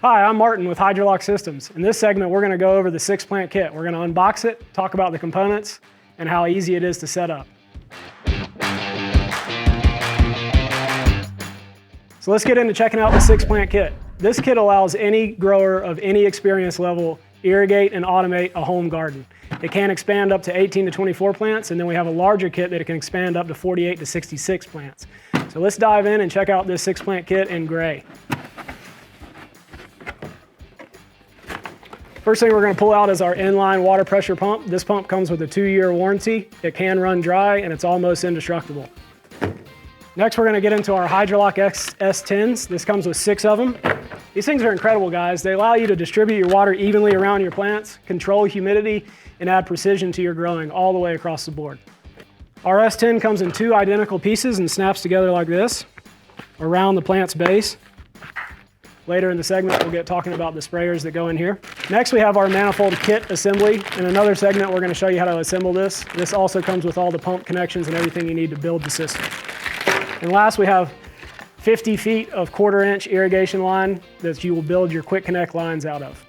Hi, I'm Martin with Hydrolock Systems. In this segment, we're going to go over the 6-plant kit. We're going to unbox it, talk about the components, and how easy it is to set up. So let's get into checking out the 6-plant kit. This kit allows any grower of any experience level irrigate and automate a home garden. It can expand up to 18 to 24 plants, and then we have a larger kit that it can expand up to 48 to 66 plants. So let's dive in and check out this 6-plant kit in gray. First thing we're going to pull out is our Inline water pressure pump. This pump comes with a 2-year warranty. It can run dry and it's almost indestructible. Next, we're going to get into our Hydrolock S10s. This comes with 6 of them. These things are incredible, guys. They allow you to distribute your water evenly around your plants, control humidity, and add precision to your growing all the way across the board. Our S10 comes in 2 identical pieces and snaps together like this around the plant's base. Later in the segment, we'll get talking about the sprayers that go in here. Next, we have our Manifold Kit Assembly. In another segment, we're going to show you how to assemble this. This also comes with all the pump connections and everything you need to build the system. And last, we have 50 feet of 1/4-inch irrigation line that you will build your quick connect lines out of.